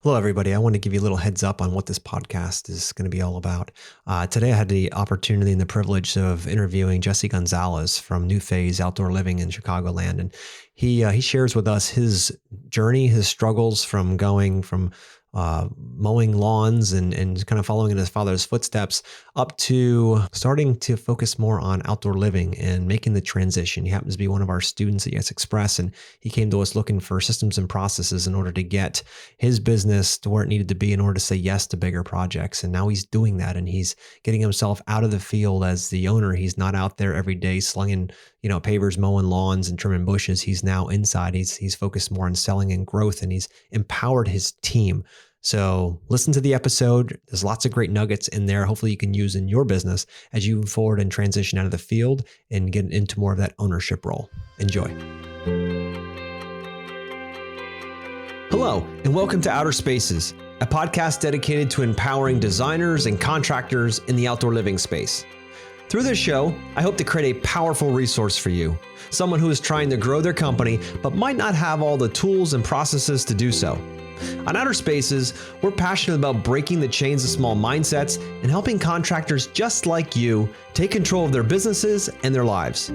Hello, everybody. I want to give you a little heads up on what this podcast is going to be all about. Today, I had the opportunity and the privilege of interviewing Jesse Gonzalez from New Phase Outdoor Living in Chicagoland, and he shares with us his journey, his struggles from going from mowing lawns and kind of following in his father's footsteps up to starting to focus more on outdoor living and making the transition. He happens to be one of our students at Yes Express, and he came to us looking for systems and processes in order to get his business to where it needed to be in order to say yes to bigger projects. And now he's doing that, and he's getting himself out of the field as the owner. He's not out there every day slinging, pavers, mowing lawns and trimming bushes. He's now inside. He's focused more on selling and growth, and he's empowered his team. So listen to the episode. There's lots of great nuggets in there. Hopefully you can use in your business as you move forward and transition out of the field and get into more of that ownership role. Enjoy. Hello, and welcome to Outer Spaces, a podcast dedicated to empowering designers and contractors in the outdoor living space. Through this show, I hope to create a powerful resource for you, someone who is trying to grow their company but might not have all the tools and processes to do so. On Outer Spaces, we're passionate about breaking the chains of small mindsets and helping contractors just like you take control of their businesses and their lives.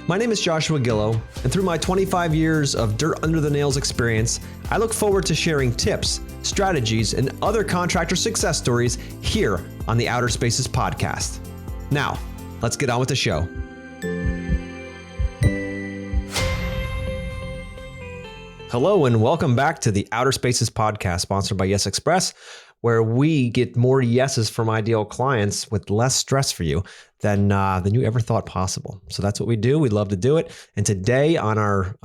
My name is Joshua Gillow, and through my 25 years of dirt under the nails experience, I look forward to sharing tips, strategies, and other contractor success stories here on the Outer Spaces podcast. Now, let's get on with the show. Hello, and welcome back to the Outer Spaces podcast, sponsored by Yes Express, where we get more yeses from ideal clients with less stress for you than you ever thought possible. So that's what we do. We love to do it. And today on our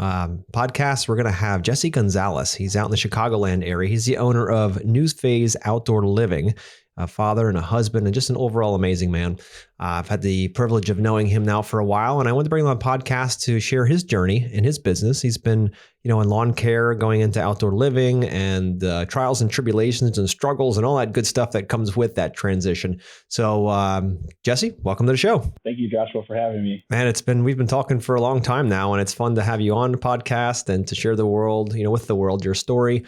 podcast, we're going to have Jesse Gonzalez. He's out in the Chicagoland area. He's the owner of New Phase Outdoor Living, a father and a husband, and just an overall amazing man. I've had the privilege of knowing him now for a while, and I wanted to bring him on a podcast to share his journey in his business. He's been, in lawn care, going into outdoor living, and trials and tribulations and struggles and all that good stuff that comes with that transition. So, Jesse, welcome to the show. Thank you, Joshua, for having me. Man, we've been talking for a long time now, and it's fun to have you on the podcast and to share the world, with the world, your story.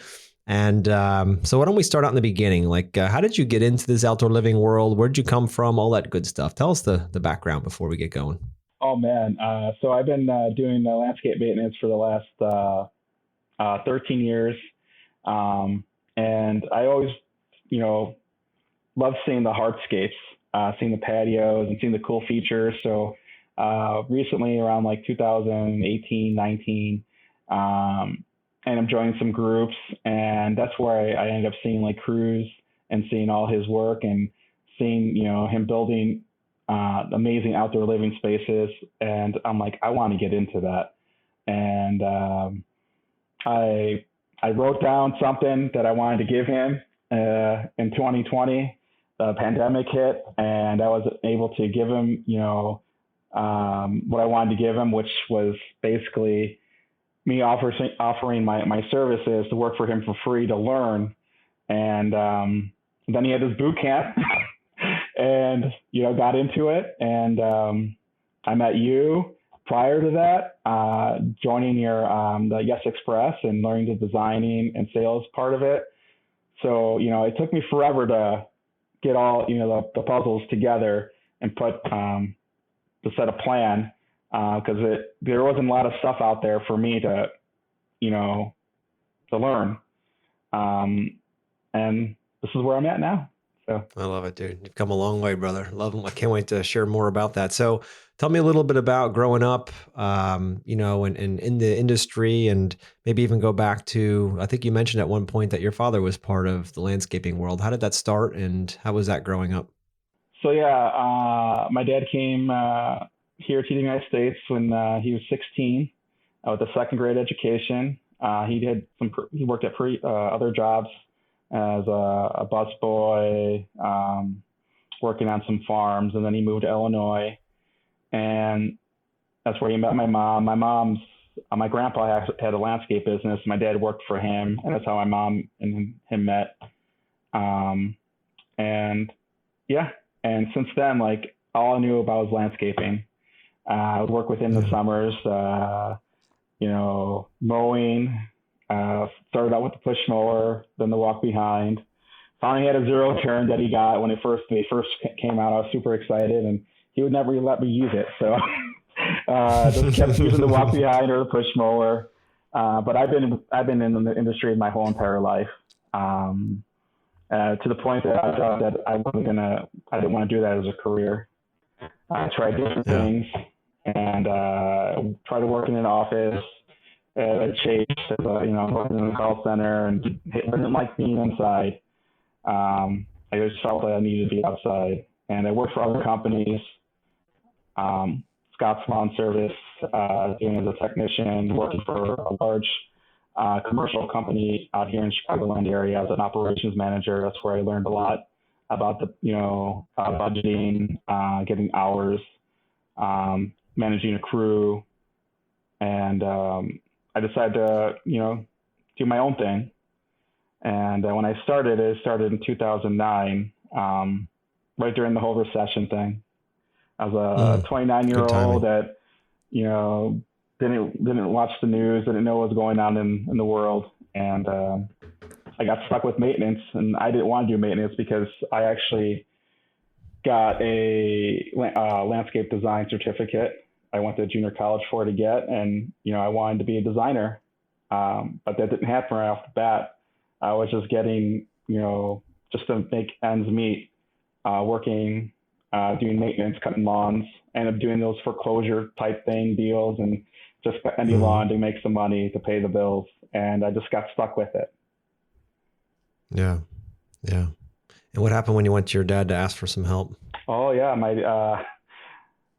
And so why don't we start out in the beginning? How did you get into this outdoor living world? Where'd you come from? All that good stuff. Tell us the background before we get going. Oh, man. So I've been doing landscape maintenance for the last 13 years. And I always, love seeing the hardscapes, seeing the patios and seeing the cool features. So recently around 2018, 19, and I'm joining some groups, and that's where I ended up seeing Cruz and seeing all his work and seeing, him building amazing outdoor living spaces. And I'm like, I want to get into that. And I wrote down something that I wanted to give him in 2020. The pandemic hit, and I was able to give him, what I wanted to give him, which was basically me offering my services to work for him for free to learn. And then he had his boot camp and, got into it. And I met you prior to that, joining the Yes Express and learning the designing and sales part of it. So, it took me forever to get all, the puzzles together and put to set a plan. Because there wasn't a lot of stuff out there for me to learn. And this is where I'm at now. So I love it, dude. You've come a long way, brother. Love them. I can't wait to share more about that. So tell me a little bit about growing up, and in the industry, and maybe even go back to, I think you mentioned at one point that your father was part of the landscaping world. How did that start, and how was that growing up? So my dad came here to the United States when he was 16 with a second grade education. He worked at other jobs as a busboy, working on some farms, and then he moved to Illinois, and that's where he met my mom. My grandpa had a landscape business. My dad worked for him, and that's how my mom and him met. And since then, all I knew about was landscaping. I would work with him in the summers, mowing, Started out with the push mower, then the walk behind. Finally had a zero turn that he got when they first came out. I was super excited, and he would never let me use it. So just kept using the walk behind or the push mower. But I've been in the industry my whole entire life. To the point that I thought that I didn't want to do that as a career. I tried different things and tried to work in an office at Chase, working in a call center, and it didn't like being inside. I just felt that I needed to be outside, and I worked for other companies. Scott's Lawn Service, doing as a technician, working for a large commercial company out here in Chicagoland area as an operations manager. That's where I learned a lot about budgeting, getting hours, managing a crew, and I decided to do my own thing. And when I started in 2009, right during the whole recession thing. I was a 29-year-old that didn't watch the news, didn't know what was going on in the world, and I got stuck with maintenance. And I didn't want to do maintenance because I actually got a landscape design certificate. I went to junior college for to get, and I wanted to be a designer, but that didn't happen right off the bat. I was just getting just to make ends meet, working. Doing maintenance, cutting lawns, ended up doing those foreclosure type thing deals, and just cut any lawn to make some money to pay the bills. And I just got stuck with it. Yeah. Yeah. And what happened when you went to your dad to ask for some help? Oh yeah.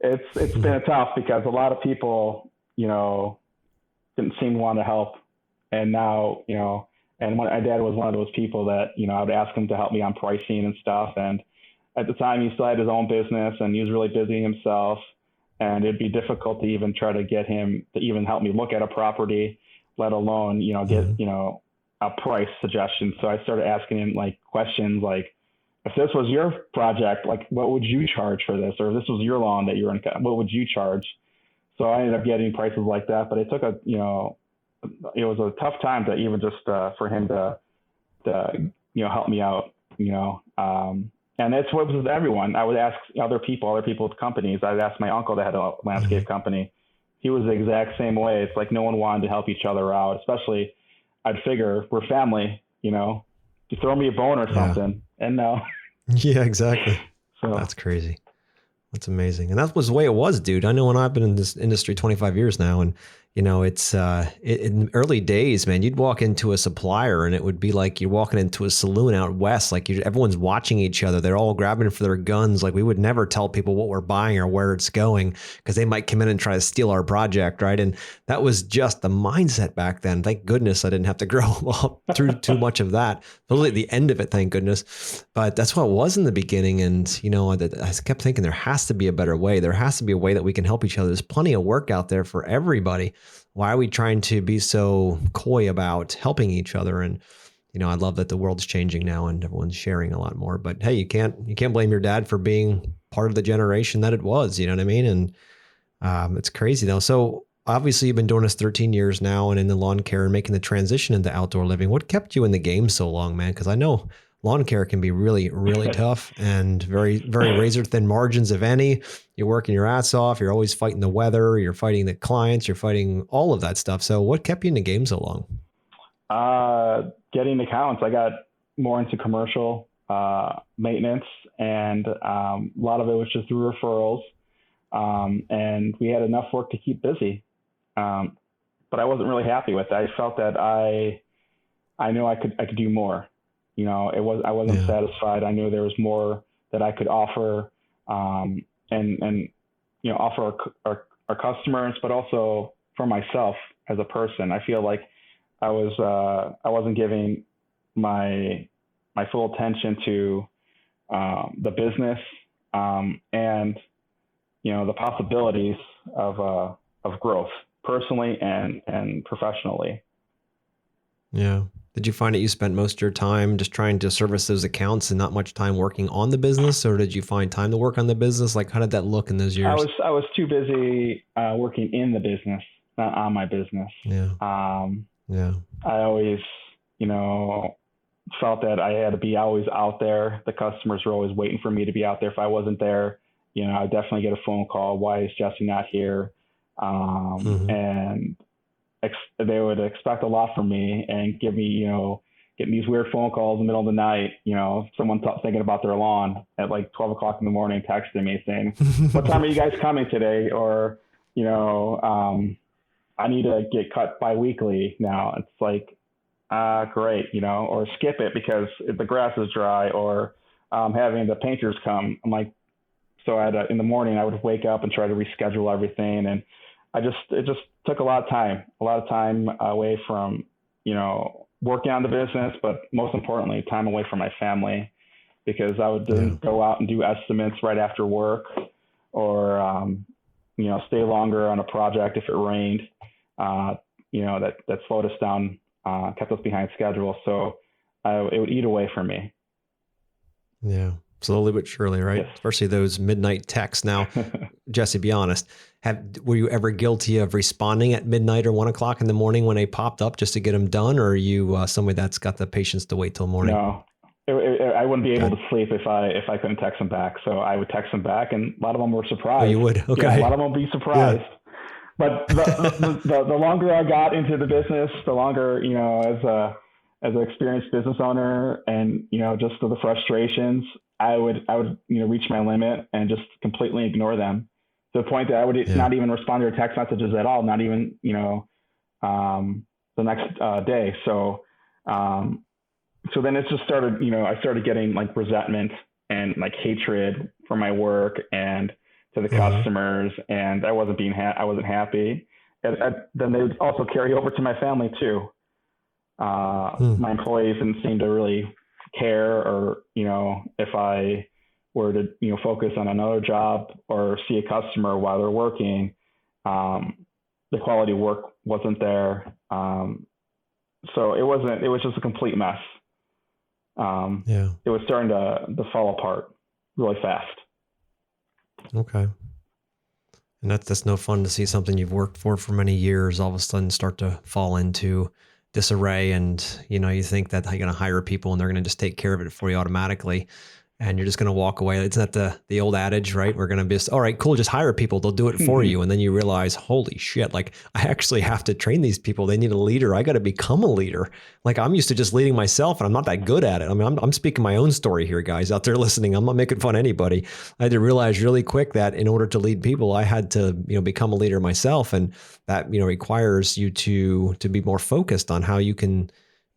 It's been tough because a lot of people, didn't seem to want to help. And now, and my dad was one of those people that, I would ask him to help me on pricing and stuff. And at the time, he still had his own business, and he was really busy himself. And it'd be difficult to even try to get him to even help me look at a property, let alone, get, a price suggestion. So I started asking him questions like, if this was your project, what would you charge for this? Or if this was your lawn that you're in, what would you charge? So I ended up getting prices like that. But it took it was a tough time to even just for him to help me out, and that's what was with everyone. I would ask other people with companies. I'd ask my uncle that had a landscape company. He was the exact same way. It's like no one wanted to help each other out, especially I'd figure we're family, you throw me a bone or something. And no. Yeah, exactly. So that's crazy. That's amazing. And that was the way it was, dude. I know when I've been in this industry 25 years now, and it's in early days, man, you'd walk into a supplier and it would be like you're walking into a saloon out west. Like everyone's watching each other. They're all grabbing for their guns. Like we would never tell people what we're buying or where it's going because they might come in and try to steal our project. Right. And that was just the mindset back then. Thank goodness I didn't have to grow up through too much of that. Totally at the end of it, thank goodness. But that's what it was in the beginning. And, I kept thinking there has to be a better way. There has to be a way that we can help each other. There's plenty of work out there for everybody. Why are we trying to be so coy about helping each other? And, I love that the world's changing now and everyone's sharing a lot more, but hey, you can't blame your dad for being part of the generation that it was, you know what I mean? And it's crazy though. So obviously you've been doing this 13 years now and in the lawn care and making the transition into outdoor living. What kept you in the game so long, man? Because I know lawn care can be really, really tough and very, very razor thin margins, if any. You're working your ass off. You're always fighting the weather. You're fighting the clients. You're fighting all of that stuff. So what kept you in the game so long? Getting accounts. I got more into commercial maintenance, and a lot of it was just through referrals. And we had enough work to keep busy. But I wasn't really happy with it. I felt that I knew I could do more. I wasn't satisfied. I knew there was more that I could offer, and offer our customers, but also for myself as a person. I feel like I wasn't giving my full attention to the business, and the possibilities of growth personally and professionally. Yeah. Did you find that you spent most of your time just trying to service those accounts and not much time working on the business, or did you find time to work on the business? Like, how did that look in those years? I was too busy working in the business, not on my business. Yeah. Yeah. I always, felt that I had to be always out there. The customers were always waiting for me to be out there. If I wasn't there, I'd definitely get a phone call. Why is Jesse not here? Mm-hmm. And they would expect a lot from me and give me, getting these weird phone calls in the middle of the night, someone thinking about their lawn at like 12 o'clock in the morning, texting me saying, what time are you guys coming today? Or, I need to get cut bi-weekly now. It's like, great, or skip it because the grass is dry, or having the painters come. I'm like, so in the morning I would wake up and try to reschedule everything. And it just took a lot of time away from, working on the business, but most importantly, time away from my family, because I would then go out and do estimates right after work, or, stay longer on a project if it rained, that slowed us down, kept us behind schedule. So it would eat away from me. Yeah. Slowly but surely, right? Yes. Especially those midnight texts. Now, Jesse, be honest. Were you ever guilty of responding at midnight or 1 o'clock in the morning when they popped up just to get them done? Or are you somebody that's got the patience to wait till morning? No, I wouldn't be able to sleep if I couldn't text them back. So I would text them back, and a lot of them were surprised. Oh, you would? Okay. Yeah, a lot of them would be surprised. Yeah. But the longer I got into the business, the longer, as an experienced business owner, and, just the frustrations, I would, reach my limit and just completely ignore them, to the point that I would not even respond to their text messages at all, not even, the next day. So then it just started, I started getting like resentment and like hatred for my work and to the customers, and I wasn't I wasn't happy. And then they would also carry over to my family too. My employees didn't seem to really care, or, if I were to, focus on another job or see a customer while they're working, the quality of work wasn't there. So it was just a complete mess. It was starting to fall apart really fast. Okay. And that's no fun to see something you've worked for many years all of a sudden start to fall into disarray. And, you think that you're going to hire people and they're going to just take care of it for you automatically. And you're just going to walk away. It's not the old adage, right? We're going to be just, all right, cool, just hire people. They'll do it for you. And then you realize, holy shit, like I actually have to train these people. They need a leader. I got to become a leader. Like I'm used to just leading myself and I'm not that good at it. I mean, I'm speaking my own story here, guys out there listening. I'm not making fun of anybody. I had to realize really quick that in order to lead people, I had to, become a leader myself. And that, requires you to be more focused on how you can,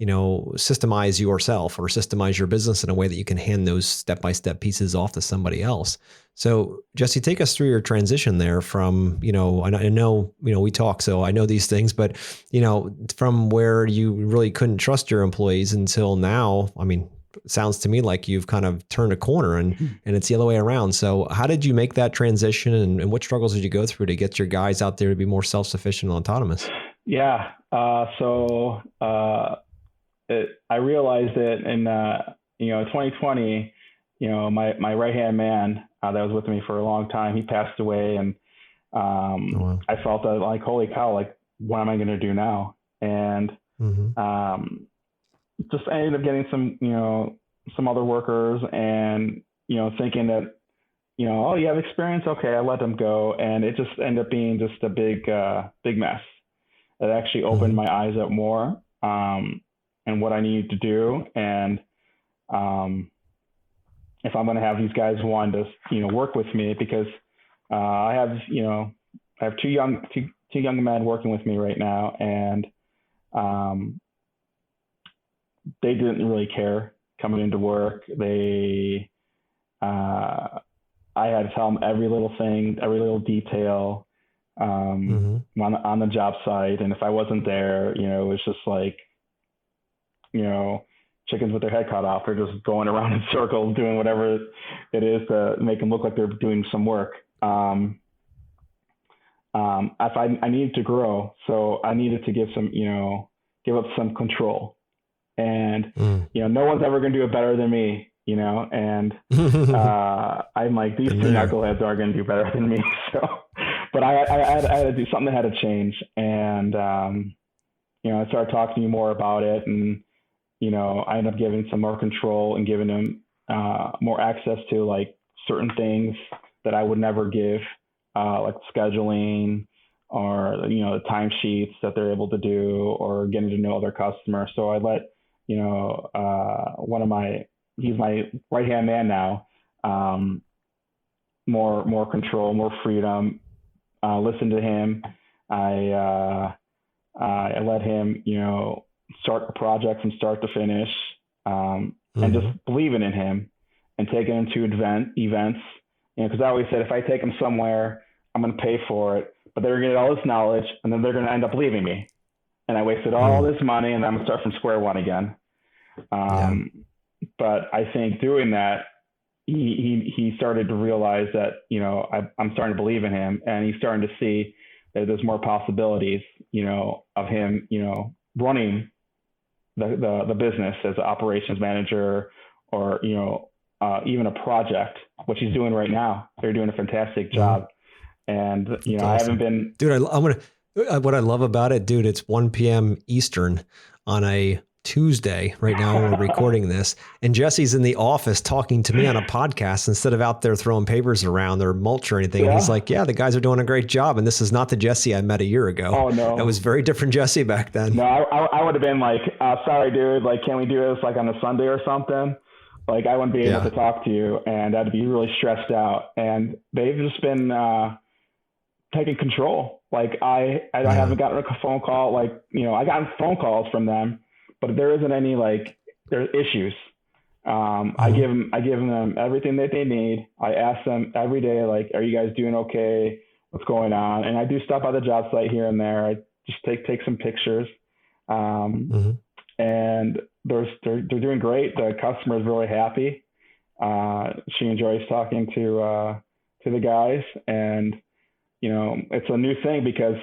systemize yourself or systemize your business in a way that you can hand those step-by-step pieces off to somebody else. So Jesse, take us through your transition there from, I know, we talk, so I know these things, but, from where you really couldn't trust your employees until now, I mean, it sounds to me like you've kind of turned a corner and it's the other way around. So how did you make that transition, and what struggles did you go through to get your guys out there to be more self-sufficient and autonomous? Yeah. I realized it in 2020. My right hand man that was with me for a long time, he passed away, and wow. I felt that like, holy cow, like what am I going to do now? And just I ended up getting some other workers, and thinking that oh, you have experience, okay, I let them go, and it just ended up being just a big mess. It actually opened my eyes up more. And what I needed to do, and if I'm going to have these guys want to work with me, because I have two young men working with me right now, and they didn't really care coming into work. I had to tell them every little thing, every little detail on the job site, and if I wasn't there, it was just like, chickens with their head cut off. They're just going around in circles, doing whatever it is to make them look like they're doing some work. If I needed to grow, so I needed to give up some control, and no one's ever going to do it better than me, and I'm like, these two knuckleheads are going to do better than me. So, but I had to do something that had to change, and I started talking to me more about it, and I ended up giving some more control and giving him more access to like certain things that I would never give, like scheduling or the timesheets that they're able to do, or getting to know other customers. So I let one of my he's my right hand man now. More control, more freedom. Listen to him. I let him start the project from start to finish, and just believing in him and taking him to events. Because I always said, if I take them somewhere, I'm going to pay for it, but they're going to get all this knowledge, and then they're going to end up leaving me, and I wasted all this money, and I'm going to start from square one again. But I think doing that, he started to realize that I'm starting to believe in him, and he's starting to see that there's more possibilities of him running the business as an operations manager, or even a project, which he's doing right now. They're doing a fantastic job. And That's I awesome. haven't been, dude. I'm gonna. What I love about it, dude, it's 1 p.m. Eastern on a Tuesday right now when we're recording this, and Jesse's in the office talking to me on a podcast instead of out there throwing papers around or mulch or anything. And he's like, yeah, the guys are doing a great job. And this is not the Jesse I met a year ago. Oh no, that was very different Jesse back then. No, I would have been like, sorry, dude, like, can we do this like on a Sunday or something? Like, I wouldn't be able to talk to you, and I'd be really stressed out. And they've just been taking control. Like, I haven't gotten a phone call. Like, I got phone calls from them, but there isn't any, like, there's issues. I give them everything that they need. I ask them every day, like, are you guys doing okay? What's going on? And I do stop by the job site here and there. I just take some pictures. And they're doing great. The customer is really happy. She enjoys talking to the guys, and it's a new thing because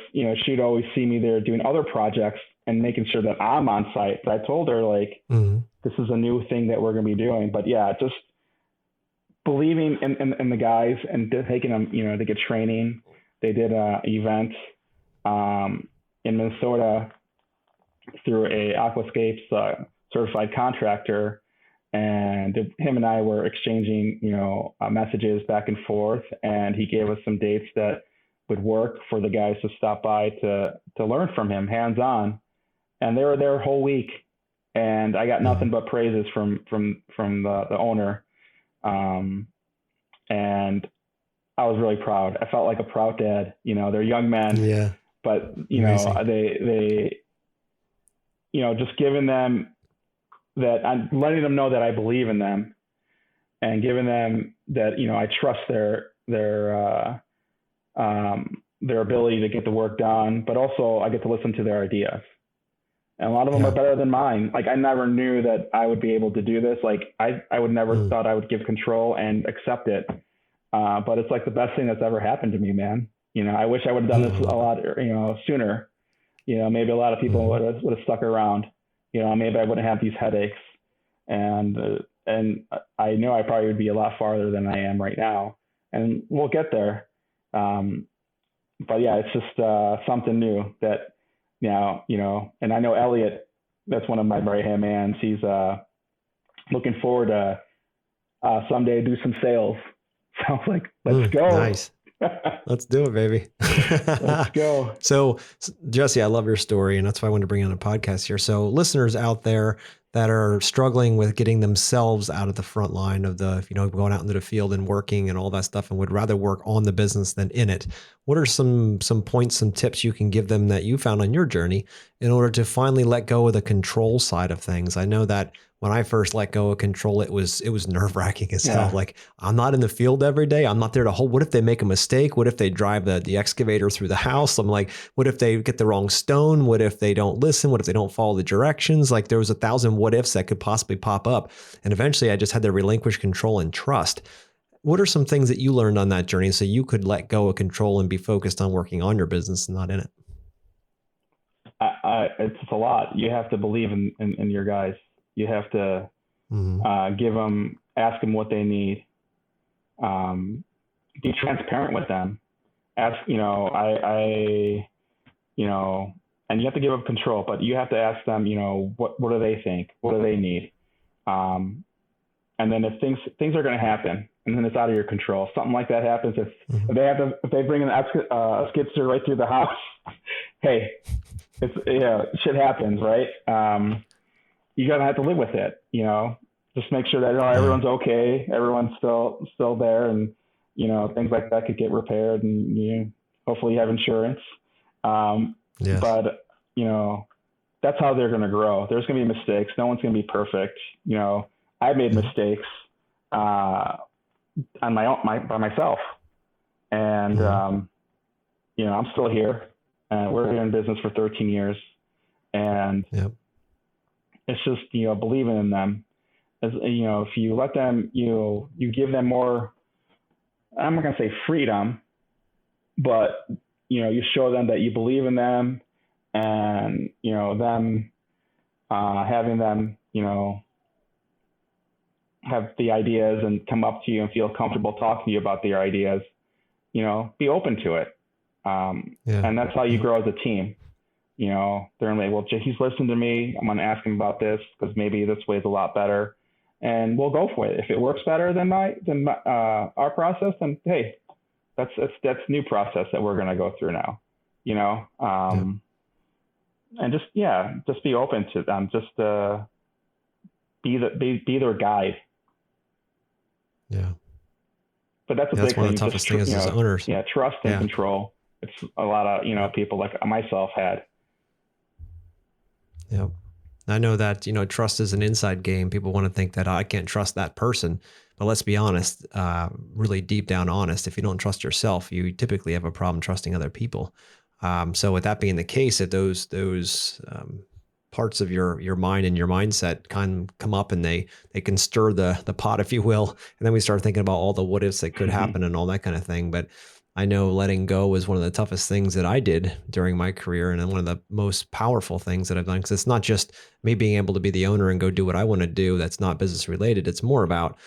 she'd always see me there doing other projects and making sure that I'm on site. But I told her, like, this is a new thing that we're going to be doing. But yeah, just believing in the guys and taking them, to get training. They did an event in Minnesota through a Aquascapes certified contractor, and him and I were exchanging messages back and forth, and he gave us some dates that would work for the guys to stop by to learn from him hands on. And they were there a whole week, and I got nothing but praises from the owner, and I was really proud. I felt like a proud dad. They're young men, but they just giving them that, I'm letting them know that I believe in them, and giving them that I trust their ability to get the work done, but also I get to listen to their ideas. And a lot of them are better than mine. Like, I never knew that I would be able to do this. Like, I would never thought I would give control and accept it. But it's like the best thing that's ever happened to me, man. I wish I would have done this a lot, sooner. Maybe a lot of people would have stuck around. Maybe I wouldn't have these headaches. And I know I probably would be a lot farther than I am right now. And we'll get there. But yeah, it's just something new that now, and I know Elliot, that's one of my right-hand mans. He's looking forward to someday do some sales. So I was like, let's go. Nice. Let's do it, baby. Let's go. So, Jesse, I love your story, and that's why I wanted to bring on a podcast here. So listeners out there that are struggling with getting themselves out of the front line of the, going out into the field and working and all that stuff, and would rather work on the business than in it. What are some points, some tips you can give them that you found on your journey in order to finally let go of the control side of things? I know that when I first let go of control, it was nerve-wracking as hell. Like, I'm not in the field every day. I'm not there to hold. What if they make a mistake? What if they drive the excavator through the house? I'm like, what if they get the wrong stone? What if they don't listen? What if they don't follow the directions? Like, there was 1,000 what ifs that could possibly pop up. And eventually I just had to relinquish control and trust. What are some things that you learned on that journey so you could let go of control and be focused on working on your business and not in it? It's a lot. You have to believe in your guys. You have to ask them what they need. Be transparent with them. Ask, and you have to give up control, but you have to ask them, what do they think? What do they need? And then if things are going to happen, and then it's out of your control, something like that happens. If they bring a skid steer right through the house, hey, shit happens, right? You're gonna have to live with it, Just make sure that everyone's okay, everyone's still there, and things like that could get repaired, and hopefully you have insurance. Yes. But that's how they're going to grow. There's going to be mistakes. No one's going to be perfect. I've made mistakes on my own, by myself, and I'm still here. We're here in business for 13 years, and it's just believing in them. As if you let them, you give them more. I'm not going to say freedom, but you show them that you believe in them, and them having them have the ideas and come up to you and feel comfortable talking to you about their ideas. Be open to it, and that's how you grow as a team. They're like, well, he's listened to me. I'm going to ask him about this because maybe this way is a lot better, and we'll go for it. If it works better than our process, then hey, that's new process that we're going to go through now. And just be open to them. Just be their guide. Yeah. But that's That's one of the toughest things as owners. Yeah, trust and control. It's a lot of people like myself had. Yeah. I know that trust is an inside game. People want to think that I can't trust that person, but let's be honest, really deep down honest. If you don't trust yourself, you typically have a problem trusting other people. So with that being the case, if those parts of your mind and your mindset kind of come up and they can stir the pot, if you will, and then we start thinking about all the what ifs that could happen and all that kind of thing. But I know letting go was one of the toughest things that I did during my career, and one of the most powerful things that I've done, because it's not just me being able to be the owner and go do what I want to do. That's not business related. It's more about,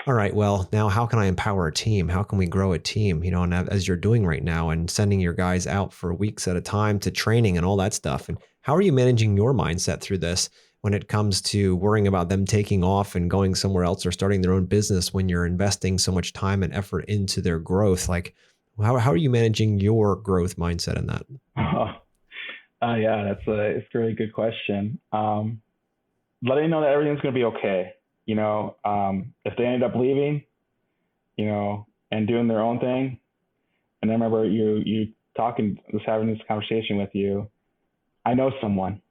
all right, well, now how can I empower a team? How can we grow a team? And as you're doing right now, and sending your guys out for weeks at a time to training and all that stuff. And how are you managing your mindset through this when it comes to worrying about them taking off and going somewhere else or starting their own business when you're investing so much time and effort into their growth? Like, how are you managing your growth mindset in that? It's a really good question. Letting know that everything's going to be okay. If they end up leaving, and doing their own thing. And I remember you having this conversation with you. I know someone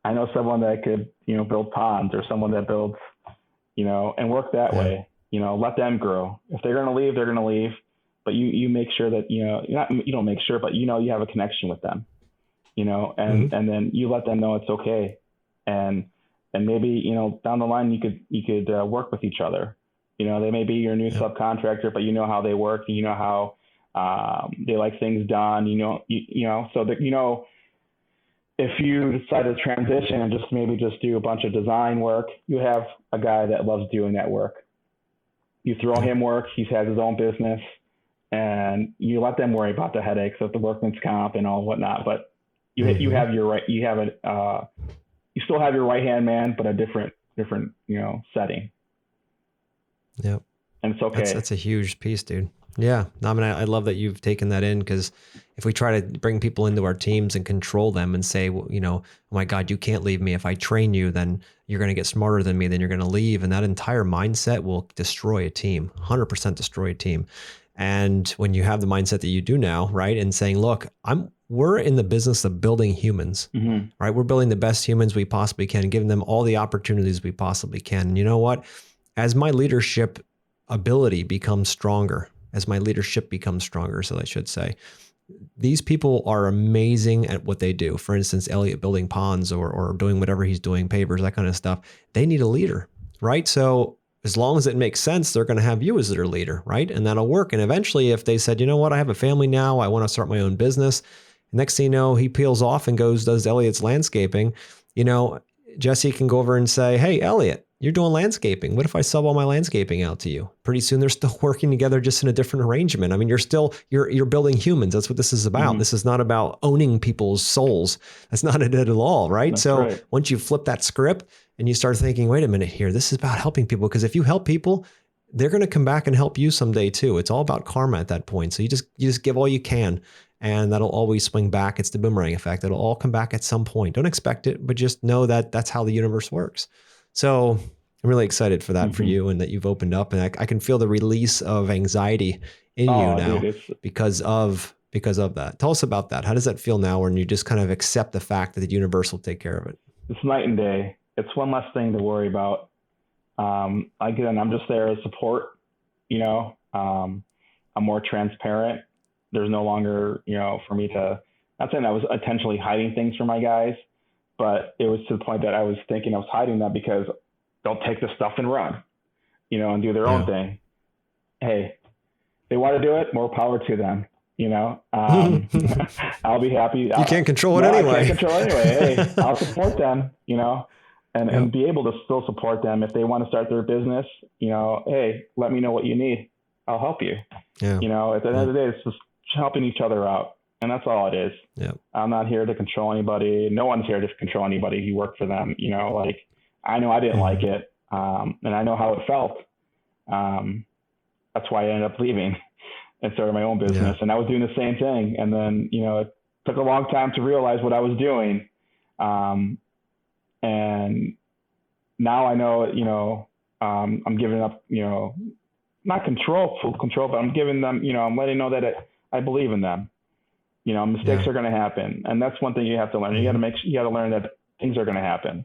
that could, build ponds, or someone that builds, and work that way, let them grow. If they're going to leave, they're going to leave, but you make sure that, you don't make sure, but you have a connection with them, and then you let them know it's okay. And maybe, down the line, you could work with each other. They may be your new subcontractor, but how they work, and how they like things done, so that, if you decide to transition and just do a bunch of design work, you have a guy that loves doing that work. You throw him work, he has his own business, and you let them worry about the headaches of the workman's comp and all whatnot. But you have your right, you still have your right hand man, but a different setting. Yep. And it's okay. That's a huge piece, dude. Yeah. I love that you've taken that in, because if we try to bring people into our teams and control them and say, well, oh my God, you can't leave me. If I train you, then you're going to get smarter than me. Then you're going to leave. And that entire mindset will destroy a team, 100% destroy a team. And when you have the mindset that you do now, right, and saying, look, we're in the business of building humans, right? We're building the best humans we possibly can, giving them all the opportunities we possibly can. And you know what? As my leadership ability becomes stronger, so I should say, these people are amazing at what they do. For instance, Elliot building ponds or doing whatever he's doing, pavers, that kind of stuff. They need a leader, right? So as long as it makes sense, they're going to have you as their leader, right? And that'll work. And eventually, if they said, you know what, I have a family now, I want to start my own business. Next thing you know, he peels off and does Elliot's landscaping. Jesse can go over and say, hey, Elliot, You're doing landscaping. What if I sub all my landscaping out to you? Pretty soon they're still working together, just in a different arrangement. I mean, you're building humans. That's what this is about. This is not about owning people's souls. That's not it at all, right? That's So right. once you flip that script and you start thinking, wait a minute here, this is about helping people. Because if you help people, they're going to come back and help you someday too. It's all about karma at that point. So you just give all you can, and that'll always swing back. It's the boomerang effect. It'll all come back at some point. Don't expect it, but just know that that's how the universe works. So I'm really excited for that for you, and that you've opened up, and I can feel the release of anxiety in you now, Dude, because of that. Tell us about that. How does that feel now when you just kind of accept the fact that the universe will take care of it? it's night and day. It's one less thing to worry about. Again, I'm just there as support. I'm more transparent. There's no longer, for me to, not saying I was intentionally hiding things from my guys, but it was to the point that I was thinking I was hiding that because they'll take the stuff and run, and do their own thing. Hey, they want to do it, more power to them. I'll be happy. You can't control it anyway. I can't control it anyway. Hey, I'll support them, and be able to still support them if they want to start their business. Hey, let me know what you need. I'll help you. Yeah. At the end of the day, it's just helping each other out. And that's all it is. Yeah. I'm not here to control anybody. No one's here to control anybody. You work for them. I know I didn't like it. And I know how it felt. That's why I ended up leaving and started my own business. And I was doing the same thing. And then, it took a long time to realize what I was doing. And now I know, I'm giving up, not full control, but I'm giving them, I'm letting know that I believe in them. Mistakes are going to happen. And that's one thing you have to learn. You got to learn that things are going to happen.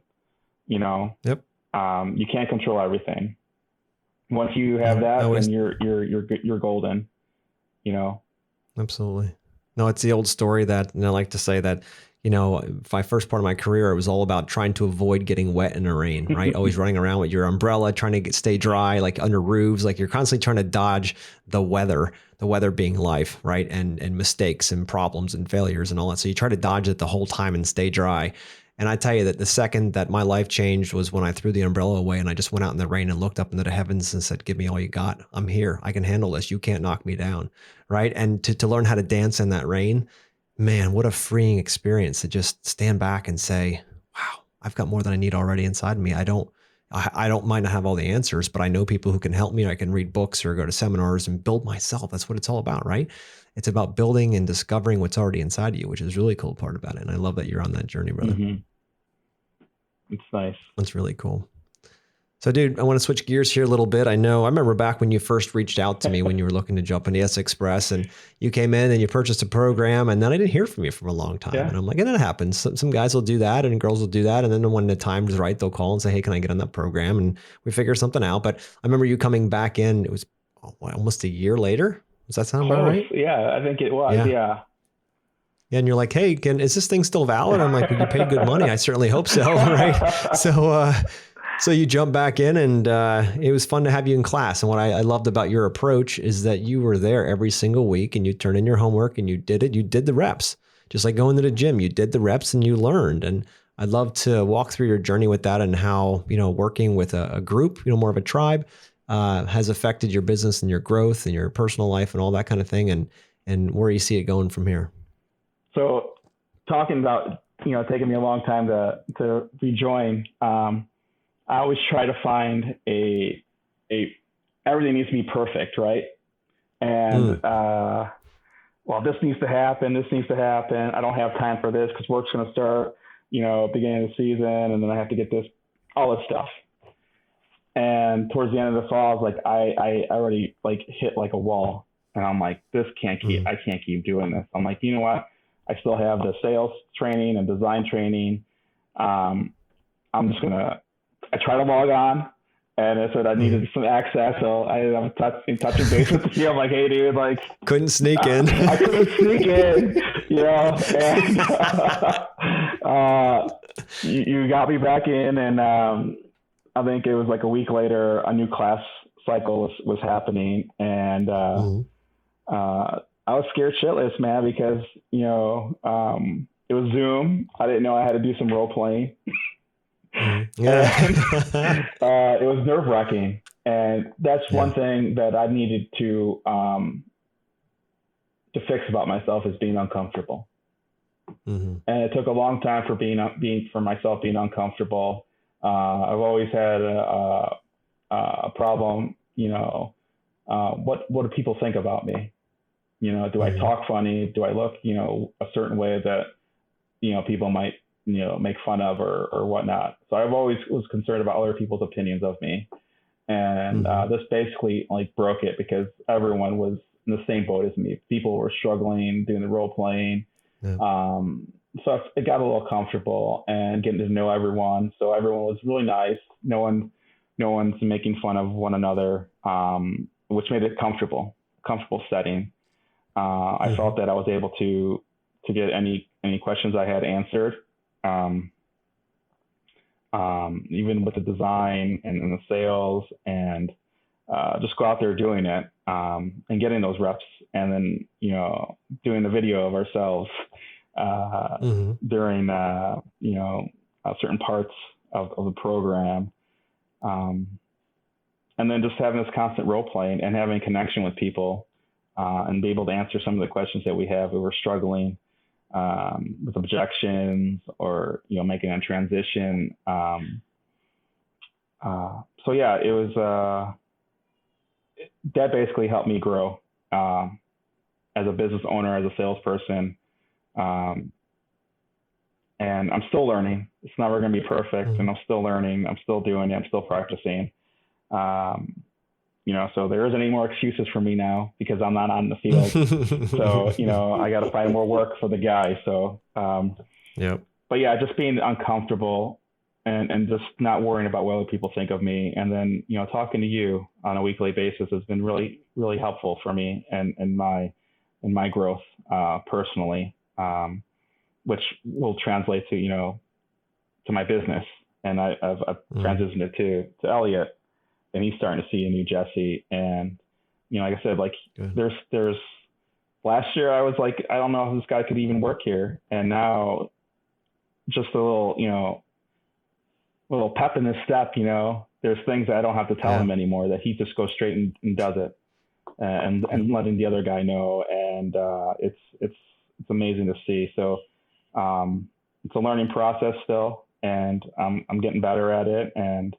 Yep. You can't control everything. Once you have that, then you're golden, Absolutely. No, it's the old story that, and I like to say that, my first part of my career, it was all about trying to avoid getting wet in the rain, right? Always running around with your umbrella, trying to stay dry, like under roofs, like you're constantly trying to dodge the weather being life, right? And mistakes and problems and failures and all that. So you try to dodge it the whole time and stay dry. And I tell you that the second that my life changed was when I threw the umbrella away and I just went out in the rain and looked up into the heavens and said, give me all you got. I'm here. I can handle this. You can't knock me down. Right. And to learn how to dance in that rain, man, what a freeing experience to just stand back and say, wow, I've got more than I need already inside me. I don't mind to have all the answers, but I know people who can help me. I can read books or go to seminars and build myself. That's what it's all about, right? It's about building and discovering what's already inside of you, which is a really cool part about it. And I love that you're on that journey, brother. Mm-hmm. It's nice. That's really cool. So, dude, I want to switch gears here a little bit. I remember back when you first reached out to me when you were looking to jump into S Express, and you came in and you purchased a program, and then I didn't hear from you for a long time. Yeah. And I'm like, and it happens. Some guys will do that and girls will do that. And then when the time is right, they'll call and say, hey, can I get on that program? And we figure something out. But I remember you coming back in, it was almost a year later. Does that sound about right? Yeah, I think it was. Yeah. Yeah, and you're like, hey, is this thing still valid? I'm like, well, you paid good money. I certainly hope so, right? So you jump back in, and it was fun to have you in class. And what I loved about your approach is that you were there every single week, and you turned in your homework, and you did it. You did the reps, just like going to the gym. You did the reps, and you learned. And I'd love to walk through your journey with that, and how working with a group, more of a tribe, has affected your business and your growth and your personal life and all that kind of thing, and where you see it going from here. So talking about, taking me a long time to rejoin, I always try to find everything needs to be perfect, right? And, this needs to happen. This needs to happen. I don't have time for this because work's going to start, beginning of the season. And then I have to get this, all this stuff. And towards the end of the fall, I was like, I already hit like a wall, and I'm like, I can't keep doing this. I'm like, you know what? I still have the sales training and design training. I try to log on, and I said I needed some access. So I'm touching base with you. I'm like, hey dude, couldn't sneak in. I couldn't sneak in, and you got me back in, and I think it was like a week later, a new class cycle was happening, and I was scared shitless, man, because it was Zoom. I didn't know I had to do some role playing. Yeah. And it was nerve wracking. And that's Yeah. one thing that I needed to fix about myself is being uncomfortable. Hmm. And it took a long time for being for myself being uncomfortable. I've always had a problem, what do people think about me? Do I Hmm. talk funny? Do I look, a certain way that, people might, make fun of or whatnot. So I've always was concerned about other people's opinions of me. And Hmm. this basically like broke it because everyone was in the same boat as me. People were struggling doing the role playing. Yeah. Um, so it got a little comfortable and getting to know everyone. So everyone was really nice. No one's making fun of one another, which made it comfortable setting. I Hmm. felt that I was able to get any questions I had answered. Um, Even with the design and the sales and just go out there doing it and getting those reps and then doing the video of ourselves uh, Hmm. during certain parts of the program, um, and then just having this constant role playing and having connection with people and be able to answer some of the questions that we have. We were struggling with objections or making a transition. So yeah, it was that basically helped me grow as a business owner, as a salesperson, um, and I'm still learning. It's never going to be perfect, and Hmm. I'm still learning. I'm still doing it. I'm still practicing. Um, so there isn't any more excuses for me now because I'm not on the field. So I got to find more work for the guy. So Yep. but yeah, just being uncomfortable and just not worrying about what other people think of me. And then, talking to you on a weekly basis has been really, really helpful for me and my growth personally, which will translate to my business. And I've Mm. transitioned it to Elliot, and he's starting to see a new Jesse. And, like I said, like Good. there's last year I was like, I don't know if this guy could even work here. And now just a little, little pep in his step. There's things that I don't have to tell Yeah. him anymore that he just goes straight and does it, Yep. and letting the other guy know, and it's amazing to see. So it's a learning process still, and I'm getting better at it, and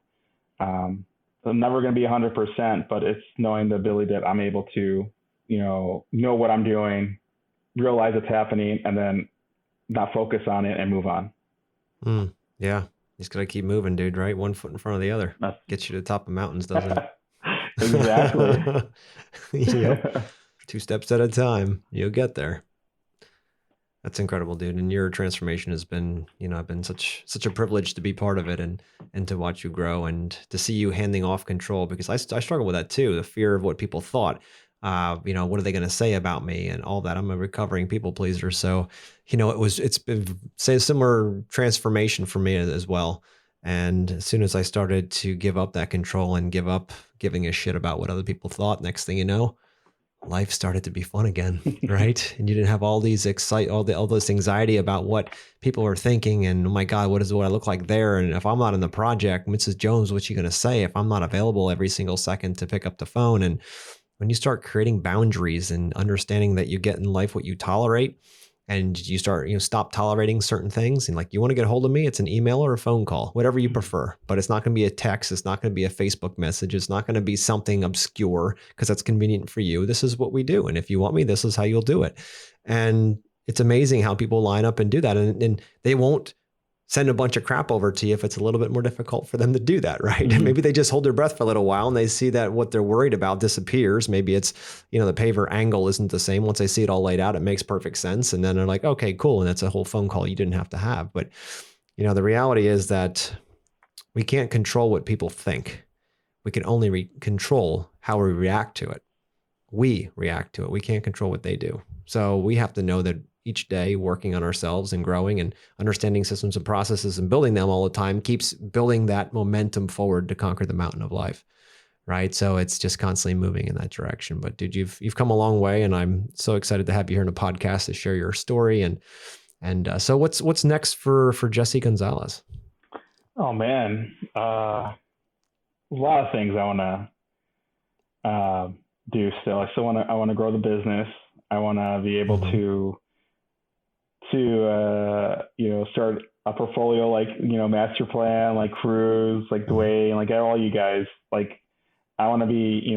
I'm never going to be 100%, but it's knowing the ability that I'm able to, know what I'm doing, realize it's happening, and then not focus on it and move on. Mm. Yeah. You just got to keep moving, dude, right? One foot in front of the other. That's Gets you to the top of mountains, doesn't exactly. it? Yep. 2 steps at a time. You'll get there. That's incredible, dude. And your transformation has been, been such a privilege to be part of it and to watch you grow and to see you handing off control because I struggle with that too, the fear of what people thought. What are they going to say about me and all that? I'm a recovering people pleaser, so it's been say a similar transformation for me as well. And as soon as I started to give up that control and give up giving a shit about what other people thought, next thing you know, life started to be fun again, right? And you didn't have all these all this anxiety about what people are thinking and oh my God, what I look like there? And if I'm not in the project, Mrs. Jones, what's she gonna say if I'm not available every single second to pick up the phone? And when you start creating boundaries and understanding that you get in life what you tolerate and you start stop tolerating certain things and like you want to get a hold of me, it's an email or a phone call, whatever you prefer, but it's not going to be a text, it's not going to be a Facebook message, it's not going to be something obscure because that's convenient for you. This is what we do, and if you want me, this is how you'll do it. And it's amazing how people line up and do that, and they won't send a bunch of crap over to you if it's a little bit more difficult for them to do that, right? Mm-hmm. Maybe they just hold their breath for a little while and they see that what they're worried about disappears. Maybe it's, the paver angle isn't the same. Once they see it all laid out, it makes perfect sense. And then they're like, okay, cool. And that's a whole phone call you didn't have to have. But, the reality is that we can't control what people think. We can only control how we react to it. We react to it. We can't control what they do. So we have to know that each day working on ourselves and growing and understanding systems and processes and building them all the time keeps building that momentum forward to conquer the mountain of life. Right. So it's just constantly moving in that direction. But dude, you've come a long way, and I'm so excited to have you here in a podcast to share your story. And so what's next for Jesse Gonzalez? Oh man, a lot of things I want to do still. I want to grow the business. I want to be able Mm-hmm. to start a portfolio like master plan, like Cruz, like Mm-hmm. Dwayne, like all you guys. Like I want to be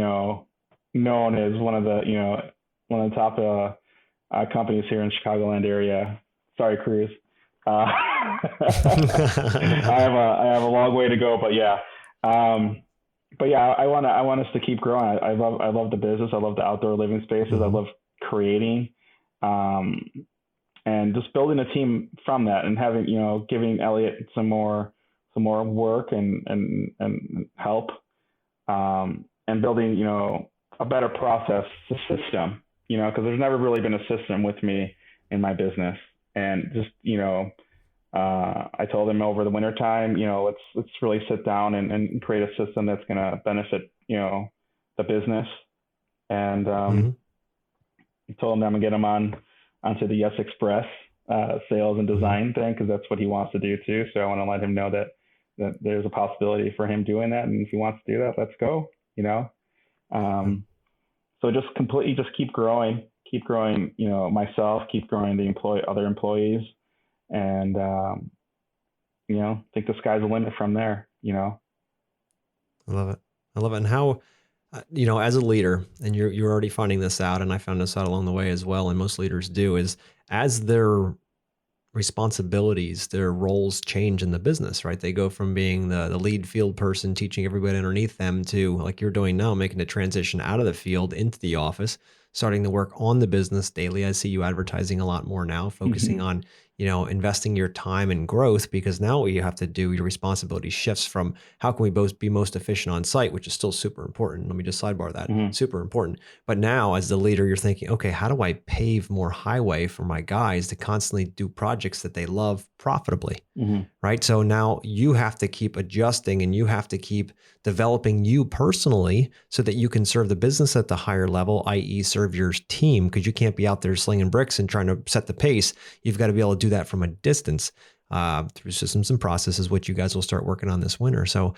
known as one of the top companies here in Chicagoland area. Sorry, Cruz. I have a long way to go, but yeah. Um, but yeah, I want us to keep growing. I love the business. I love the outdoor living spaces. I Mm-hmm. love creating, um, and just building a team from that, and having giving Elliot some more work and help, and building a better process system. Because there's never really been a system with me in my business, and just I told him over the winter time, let's really sit down and create a system that's going to benefit, the business. And Mm-hmm. I told him that I'm gonna get him onto the Yes Express sales and Mm-hmm. design thing because that's what he wants to do too. So I want to let him know that there's a possibility for him doing that, and if he wants to do that, let's go. Um, so just completely just keep growing. Myself, keep growing the other employees, and think the sky's the limit from there. I love it. I love it. And how, as a leader, and you're already finding this out, and I found this out along the way as well, and most leaders do, is as their responsibilities, their roles change in the business, right? They go from being the lead field person teaching everybody underneath them to, like you're doing now, making a transition out of the field into the office, starting to work on the business daily. I see you advertising a lot more now, focusing on, investing your time in growth, because now what you have to do, your responsibility shifts from how can we both be most efficient on site, which is still super important. Let me just sidebar that, Mm-hmm. super important. But now as the leader, you're thinking, okay, how do I pave more highway for my guys to constantly do projects that they love profitably? Mm-hmm. Right. So now you have to keep adjusting and you have to keep developing you personally so that you can serve the business at the higher level, i.e., serve your team, because you can't be out there slinging bricks and trying to set the pace. You've got to be able to do that from a distance through systems and processes, which you guys will start working on this winter. So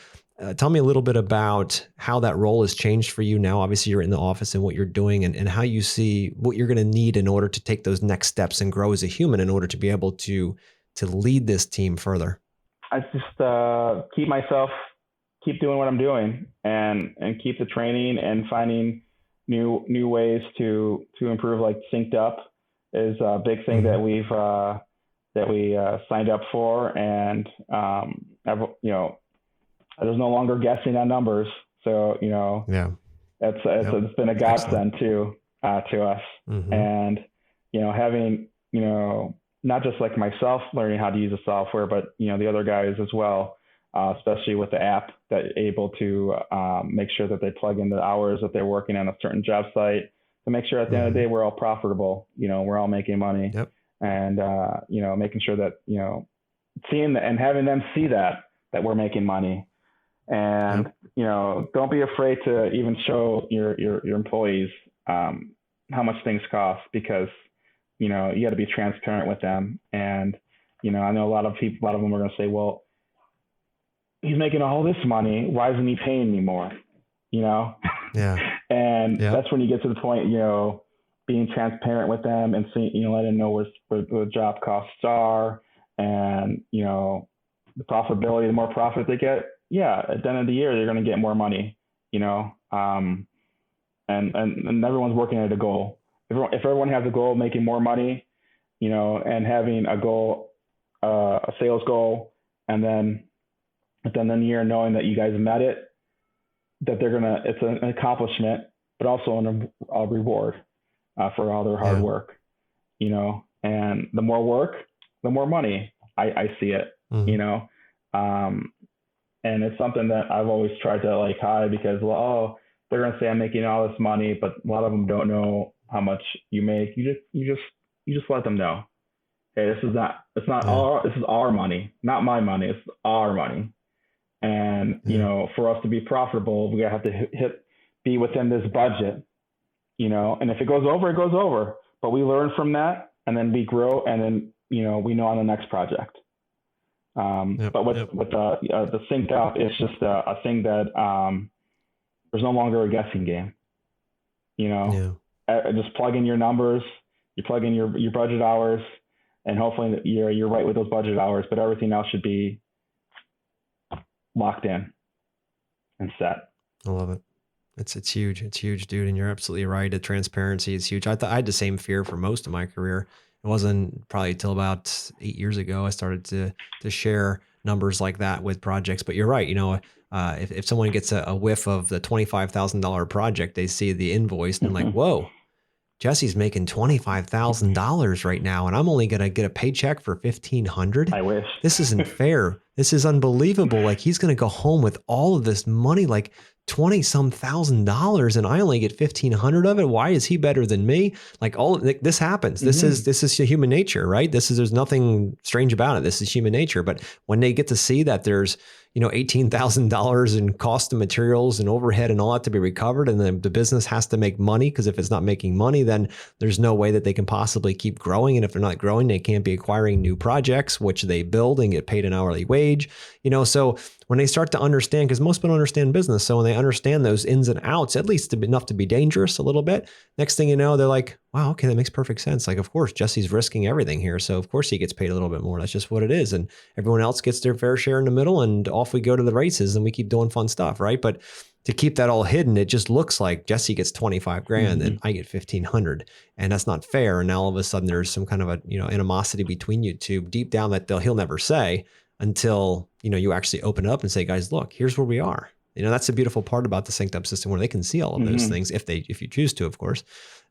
tell me a little bit about how that role has changed for you now. Obviously, you're in the office and what you're doing, and how you see what you're going to need in order to take those next steps and grow as a human in order to be able to lead this team further. I just keep doing what I'm doing, and keep the training and finding new ways to improve. Like synced up is a big thing Mm-hmm. that we signed up for, and there's no longer guessing on numbers. So Yeah. Yep. it's been a Excellent. godsend to us, Mm-hmm. and having not just like myself learning how to use the software, but the other guys as well, especially with the app that able to make sure that they plug in the hours that they're working on a certain job site to make sure at the end of the Mm-hmm. day we're all profitable. We're all making money, Yep. and making sure that seeing and having them see that we're making money, Yep. and don't be afraid to even show your employees how much things cost, because you got to be transparent with them. And I know a lot of them are going to say, well, he's making all this money, why isn't he paying me more? you know Yeah. and Yep. that's when you get to the point, being transparent with them and seeing, letting them know where the job costs are, and the profitability. The more profit they get, yeah, at the end of the year they're going to get more money. you know and everyone's working at a goal. If everyone has a goal of making more money, and having a goal, a sales goal, and then at the end of the year knowing that you guys met it, that it's an accomplishment, but also a reward for all their hard Yeah. work. And the more work, the more money. I see it. you Mm-hmm. know, um, and it's something that I've always tried to like hide, because, well, oh, they're gonna say I'm making all this money, but a lot of them don't know how much you make. You just let them know, hey, it's not Yeah. this is our money, not my money. It's our money. And Yeah. for us to be profitable, we have to be within this budget. And if it goes over, it goes over. But we learn from that, and then we grow, and then we know on the next project. But with the synced up, it's just a thing that there's no longer a guessing game. You know, Yeah. just plug in your numbers, you plug in your budget hours, and hopefully you're right with those budget hours. But everything else should be locked in and set. I love it. It's huge. It's huge, dude. And you're absolutely right. The transparency is huge. I had the same fear for most of my career. It wasn't probably till about 8 years ago I started to share numbers like that with projects. But you're right. If someone gets a whiff of the $25,000 project, they see the invoice and they're like, "Whoa, Jesse's making $25,000 right now, and I'm only gonna get a paycheck for $1,500. I wish. This isn't fair. This is unbelievable. Like he's gonna go home with all of this money, like 20 some $1,000, and I only get 1,500 of it. Why is he better than me? Like this happens. This is human nature, right? There's nothing strange about it. This is human nature. But when they get to see that there's $18,000 in cost of materials and overhead and all that to be recovered, and then the business has to make money, because if it's not making money, then there's no way that they can possibly keep growing. And if they're not growing, they can't be acquiring new projects, which they build and get paid an hourly wage. So when they start to understand, because most people don't understand business, so when they understand those ins and outs, at least enough to be dangerous a little bit, next thing you know, they're like, wow, okay, that makes perfect sense. Like, of course, Jesse's risking everything here, so of course he gets paid a little bit more. That's just what it is. And everyone else gets their fair share in the middle, and off we go to the races, and we keep doing fun stuff, right? But to keep that all hidden, it just looks like Jesse gets 25 grand and I get 1,500, and that's not fair. And now all of a sudden there's some kind of a animosity between you two deep down that he'll never say until you actually open up and say, guys, look, here's where we are. That's the beautiful part about the synced up system, where they can see all of those things if you choose to, of course.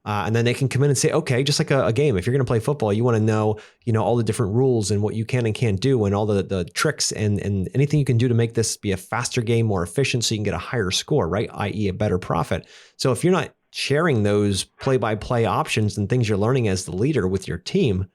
And then they can come in and say, okay, just like a game, if you're going to play football, you want to know, all the different rules and what you can and can't do, and all the tricks and anything you can do to make this be a faster game, more efficient, so you can get a higher score, right? i.e. a better profit. So if you're not sharing those play-by-play options and things you're learning as the leader with your team,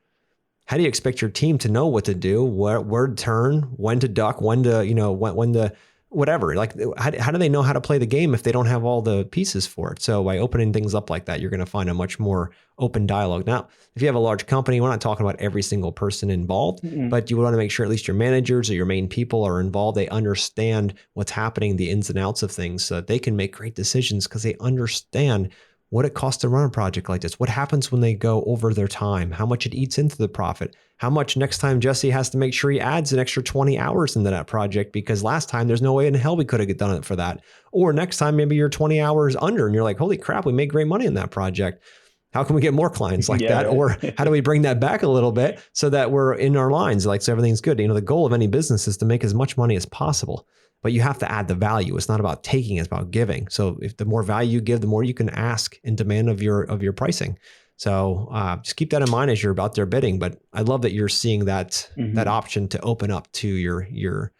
how do you expect your team to know what to do, where to turn, when to duck, when to, when to whatever? Like, how do they know how to play the game if they don't have all the pieces for it? So by opening things up like that, you're going to find a much more open dialogue. Now, if you have a large company, we're not talking about every single person involved, but you want to make sure at least your managers or your main people are involved. They understand what's happening, the ins and outs of things, so that they can make great decisions, because they understand what it costs to run a project like this, what happens when they go over their time, how much it eats into the profit, how much next time Jesse has to make sure he adds an extra 20 hours into that project, because last time there's no way in hell we could have done it for that. Or next time maybe you're 20 hours under and you're like, holy crap, we made great money in that project. How can we get more clients like that? Right. Or how do we bring that back a little bit so that we're in our lines, like, so everything's good? The goal of any business is to make as much money as possible, but you have to add the value. It's not about taking, it's about giving. So if the more value you give, the more you can ask and demand of your pricing. So just keep that in mind as you're out there bidding. But I love that you're seeing that that option to open up to your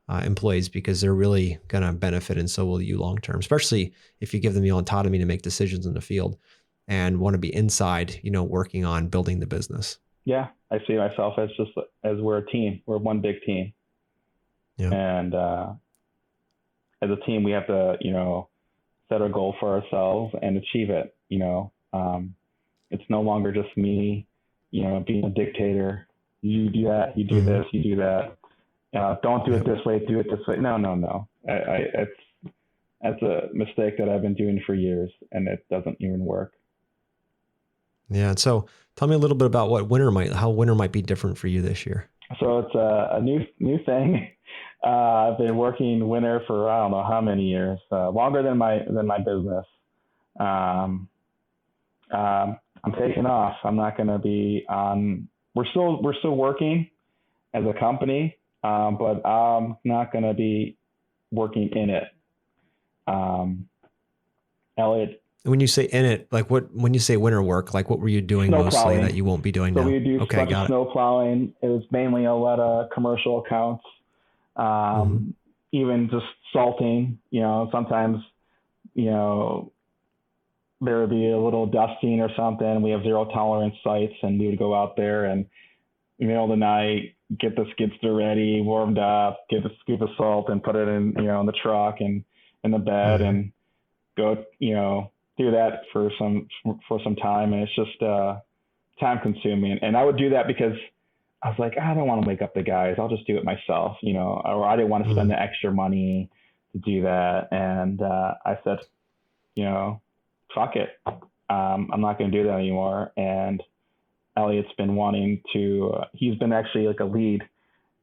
employees, because they're really going to benefit, and so will you long term, especially if you give them the autonomy to make decisions in the field and want to be inside, working on building the business. Yeah, I see myself as we're a team. We're one big team. Yeah. And as a team, we have to, set a goal for ourselves and achieve it. It's no longer just me, being a dictator. You do that, you do this, you do that. Don't do it this way, do it this way. No. That's a mistake that I've been doing for years, and it doesn't even work. Yeah. So tell me a little bit about how winter might be different for you this year. So it's a new thing. I've been working winter for I don't know how many years, longer than my business. I'm taking off. I'm not going to be on. We're still working as a company, but I'm not going to be working in it. Elliot. When you say in it, like when you say winter work, like what were you doing snow mostly plowing. That you won't be doing so now? We do okay, got snow plowing. It was mainly a lot of commercial accounts, even just salting. Sometimes, there would be a little dusting or something. We have 0 tolerance sites, and we would go out there and in the middle of the night, get the skid steer ready, warmed up, get a scoop of salt and put it in, in the truck and in the bed and go, do that for some time. And it's just time consuming. And I would do that because I was like, I don't want to wake up the guys. I'll just do it myself, or I didn't want to spend the extra money to do that. And I said, fuck it. I'm not going to do that anymore. And Elliot's been wanting to, he's been actually like a lead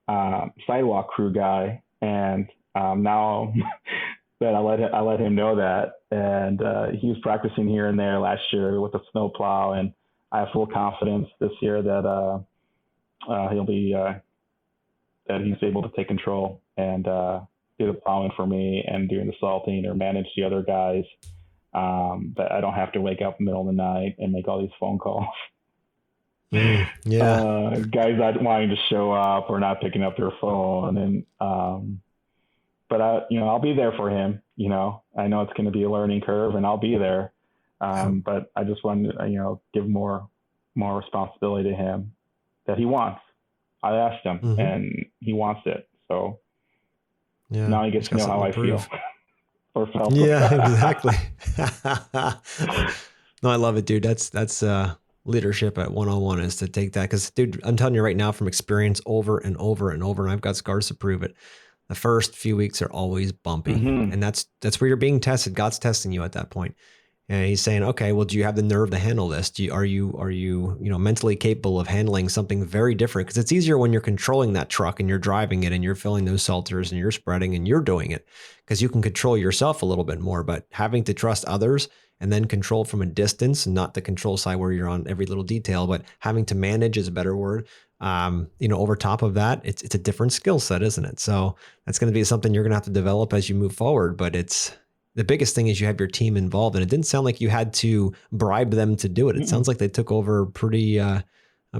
sidewalk crew guy. And now that I let him know that. And he was practicing here and there last year with the snowplow. And I have full confidence this year that he'll be, that he's able to take control and do the plowing for me and doing the salting or manage the other guys. That I don't have to wake up in the middle of the night and make all these phone calls. Yeah. Guys not wanting to show up or not picking up their phone. And, but I'll be there for him. I know it's going to be a learning curve and I'll be there. But I just wanted to, give more responsibility to him that he wants. I asked him and he wants it. So now he gets to know how I feel or felt. Yeah, exactly. No, I love it, dude. That's leadership at 101 is to take that. Cause dude, I'm telling you right now from experience over and over and over, and I've got scars to prove it. The first few weeks are always bumpy and that's where you're being tested. God's testing you at that point. And he's saying, okay, well, do you have the nerve to handle this? Are you mentally capable of handling something very different? Because it's easier when you're controlling that truck and you're driving it and you're filling those salters and you're spreading and you're doing it because you can control yourself a little bit more. But having to trust others and then control from a distance, and not the control side where you're on every little detail, but having to manage is a better word. Over top of that, it's a different skill set, isn't it? So that's going to be something you're going to have to develop as you move forward. But the biggest thing is you have your team involved, and it didn't sound like you had to bribe them to do it. It sounds like they took over pretty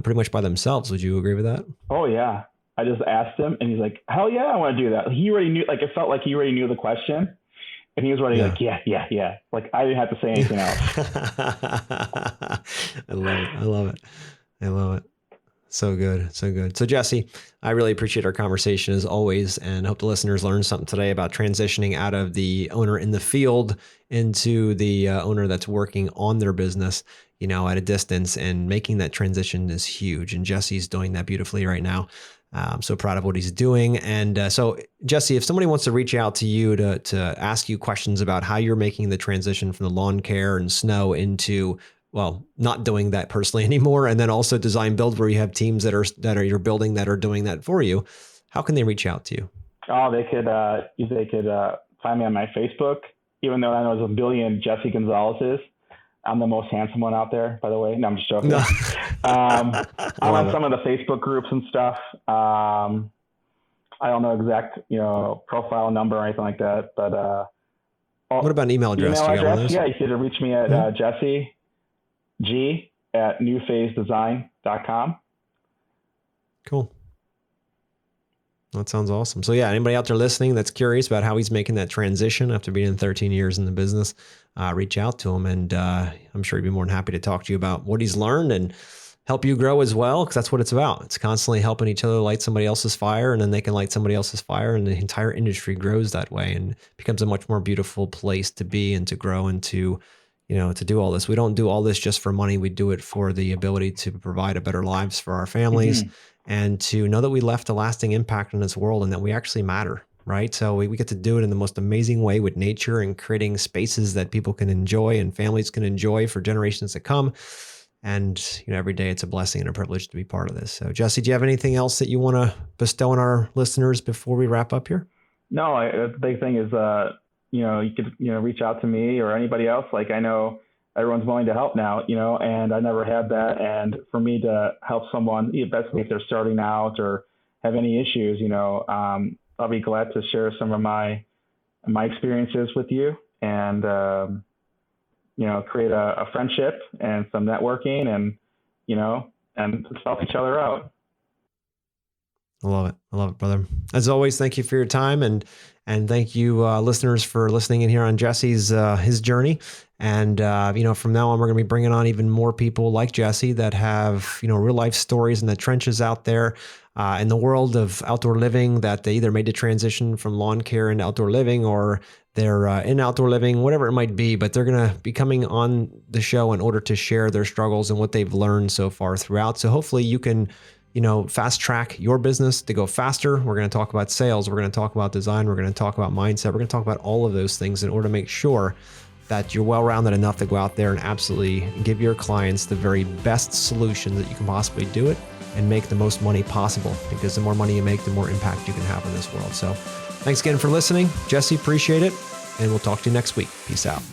much by themselves. Would you agree with that? Oh yeah. I just asked him and he's like, hell yeah, I want to do that. He already knew, like, it felt like he already knew the question and he was already like, yeah. Like I didn't have to say anything else. I love it. So good. So Jesse, I really appreciate our conversation as always, and hope the listeners learned something today about transitioning out of the owner in the field into the owner that's working on their business, at a distance, and making that transition is huge. And Jesse's doing that beautifully right now. I'm so proud of what he's doing. And so Jesse, if somebody wants to reach out to you to ask you questions about how you're making the transition from the lawn care and snow into, well, not doing that personally anymore, and then also design build where you have teams that are you're building that are doing that for you, how can they reach out to you? Oh, they could find me on my Facebook, even though I know there's a billion Jesse Gonzalez's. I'm the most handsome one out there, by the way. No, I'm just joking. No. I'm on some of the Facebook groups and stuff. I don't know exact, profile number or anything like that, but what about an email address? Yeah, you could reach me at Jesse G@newphasedesign.com. Cool. That sounds awesome. So yeah, anybody out there listening that's curious about how he's making that transition after being 13 years in the business, reach out to him. And I'm sure he'd be more than happy to talk to you about what he's learned and help you grow as well, because that's what it's about. It's constantly helping each other light somebody else's fire, and then they can light somebody else's fire, and the entire industry grows that way and becomes a much more beautiful place to be and to grow and to do all this. We don't do all this just for money. We do it for the ability to provide a better lives for our families and to know that we left a lasting impact in this world and that we actually matter, right? So we get to do it in the most amazing way with nature and creating spaces that people can enjoy and families can enjoy for generations to come. And every day it's a blessing and a privilege to be part of this. So Jesse, do you have anything else that you want to bestow on our listeners before we wrap up here? No, the big thing is, you could, reach out to me or anybody else. Like, I know everyone's willing to help now, and I never had that. And for me to help someone, especially if they're starting out or have any issues, I'll be glad to share some of my experiences with you and, create a friendship and some networking and help each other out. I love it, brother. As always, thank you for your time, and thank you, listeners, for listening in here on Jesse's his journey. And from now on, we're going to be bringing on even more people like Jesse that have real life stories in the trenches out there in the world of outdoor living, that they either made the transition from lawn care into outdoor living, or they're in outdoor living, whatever it might be. But they're going to be coming on the show in order to share their struggles and what they've learned so far throughout. So hopefully you can fast track your business to go faster. We're going to talk about sales. We're going to talk about design. We're going to talk about mindset. We're going to talk about all of those things in order to make sure that you're well-rounded enough to go out there and absolutely give your clients the very best solution that you can possibly do it and make the most money possible, because the more money you make, the more impact you can have in this world. So thanks again for listening. Jesse, appreciate it. And we'll talk to you next week. Peace out.